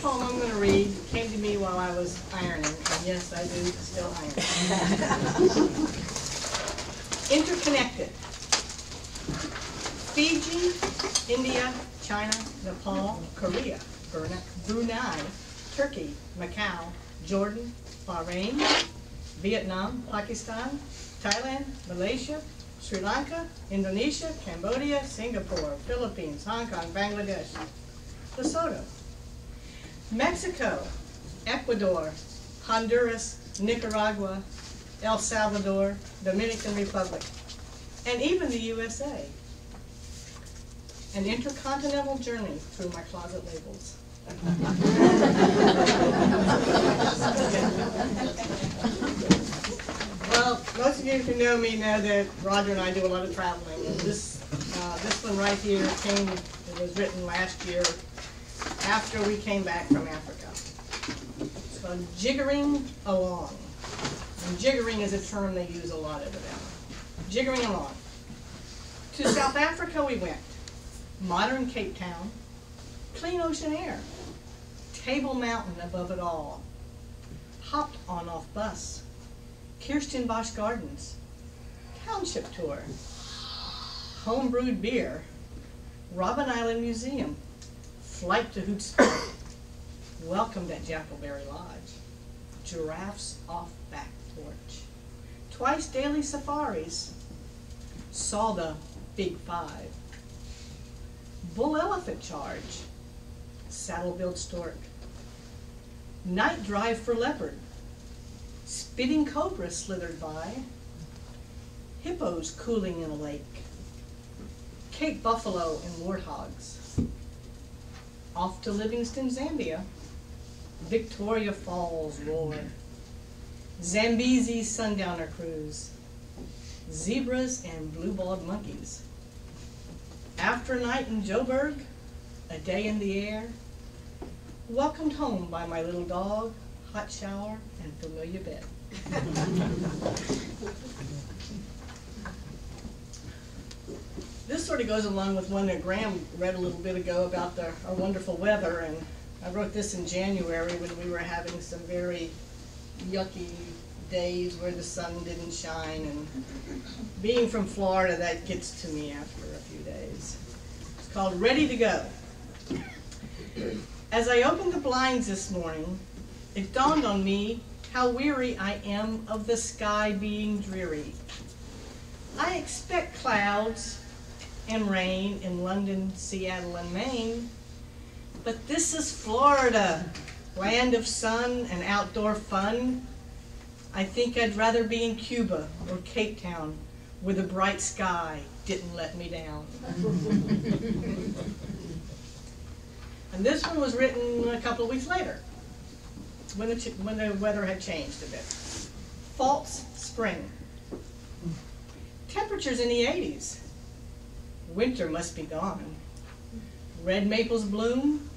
poem I'm going to read came to me while I was ironing, and yes, I do still iron. Interconnected. Fiji, India, China, Nepal, Korea, Brunei, Turkey, Macau, Jordan, Bahrain, Vietnam, Pakistan, Thailand, Malaysia, Sri Lanka, Indonesia, Cambodia, Singapore, Philippines, Hong Kong, Bangladesh, Lesotho, Mexico, Ecuador, Honduras, Nicaragua, El Salvador, Dominican Republic, and even the USA. An intercontinental journey through my closet labels. Well, most of you who know me know that Roger and I do a lot of traveling, and this one right here it was written last year after we came back from Africa. It's called Jiggering Along. And jiggering is a term they use a lot over there. Jiggering along. To South Africa we went. Modern Cape Town, clean ocean air, Table Mountain above it all, hopped on-off bus, Kirstenbosch Gardens, township tour, home-brewed beer, Robben Island Museum, flight to Hootspot, welcomed at Jackleberry Lodge, giraffes off back porch, twice daily safaris, saw the Big Five, bull elephant charge, saddle-billed stork, night drive for leopard, spitting cobra slithered by, hippos cooling in a lake, Cape buffalo and warthogs, off to Livingston, Zambia, Victoria Falls roar, Zambezi sundowner cruise, zebras and blue-balled monkeys, after a night in Joburg, a day in the air, welcomed home by my little dog, hot shower, and familiar bed. This sort of goes along with one that Graham read a little bit ago about our wonderful weather, and I wrote this in January when we were having some very yucky days where the sun didn't shine, and being from Florida, that gets to me after a few days. It's called Ready to Go. As I opened the blinds this morning, it dawned on me how weary I am of the sky being dreary. I expect clouds and rain in London, Seattle, and Maine, but this is Florida, land of sun and outdoor fun. I think I'd rather be in Cuba or Cape Town, where the bright sky didn't let me down. And this one was written a couple of weeks later, when the weather had changed a bit. False spring. Temperatures in the 80s. Winter must be gone. Red maples bloom,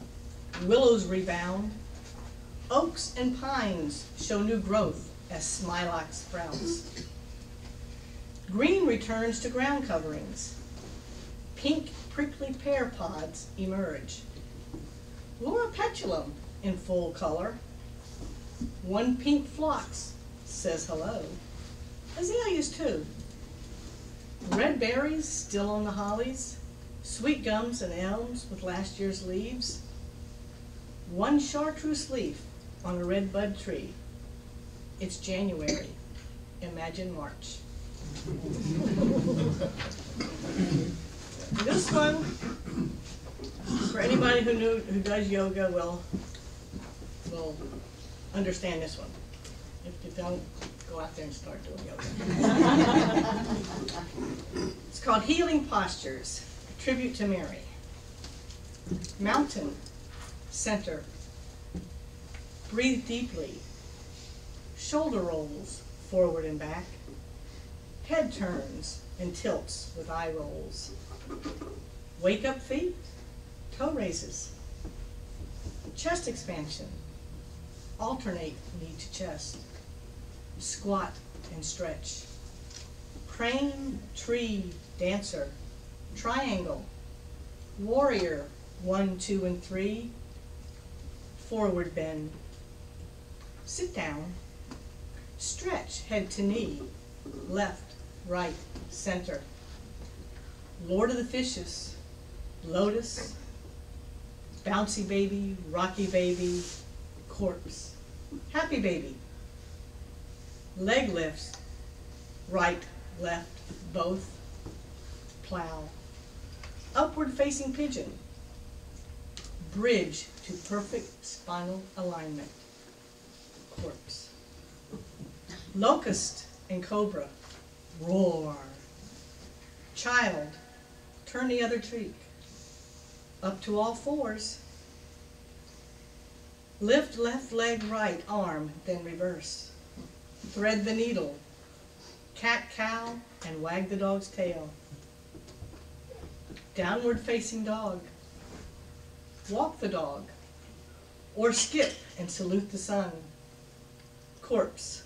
willows rebound, oaks and pines show new growth as smilax sprouts. Green returns to ground coverings. Pink prickly pear pods emerge. Laura petulum in full color. One pink phlox says hello. Azaleas too. Red berries still on the hollies. Sweet gums and elms with last year's leaves. One chartreuse leaf on a red bud tree. It's January. Imagine March. This one, for anybody who does yoga, will understand this one. If you don't, go out there and start doing yoga. It's called Healing Postures, a tribute to Mary. Mountain, center. Breathe deeply. Shoulder rolls, forward and back. Head turns and tilts with eye rolls. Wake up feet, toe raises. Chest expansion, alternate knee to chest. Squat and stretch. Crane, tree, dancer. Triangle, warrior, 1, 2, and 3. forward bend, sit down, stretch head to knee, left, right, center. Lord of the Fishes, lotus, bouncy baby, rocky baby, corpse, happy baby. Leg lifts, right, left, both, plow. Upward facing pigeon, bridge to perfect spinal alignment, corpse. Locust and cobra, roar. Child, turn the other cheek, up to all fours. Lift left leg right arm, then reverse. Thread the needle, cat cow, and wag the dog's tail. Downward facing dog, walk the dog, or skip and salute the sun. Corpse,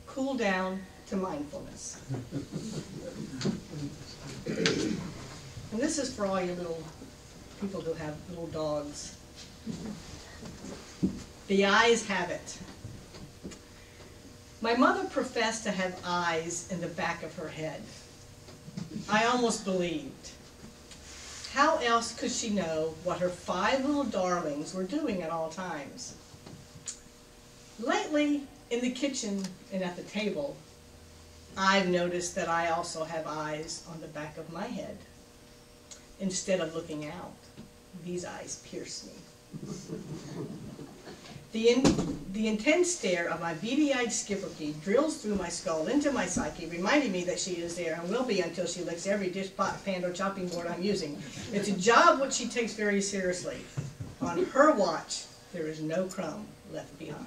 cool down to mindfulness. And this is for all you little people who have little dogs. The eyes have it. My mother professed to have eyes in the back of her head. I almost believed. How else could she know what her 5 little darlings were doing at all times? Lately, in the kitchen and at the table, I've noticed that I also have eyes on the back of my head. Instead of looking out, these eyes pierce me. The intense stare of my beady-eyed skipperky drills through my skull into my psyche, reminding me that she is there and will be until she licks every dish, pot, pan, or chopping board I'm using. It's a job which she takes very seriously. On her watch, there is no crumb left behind.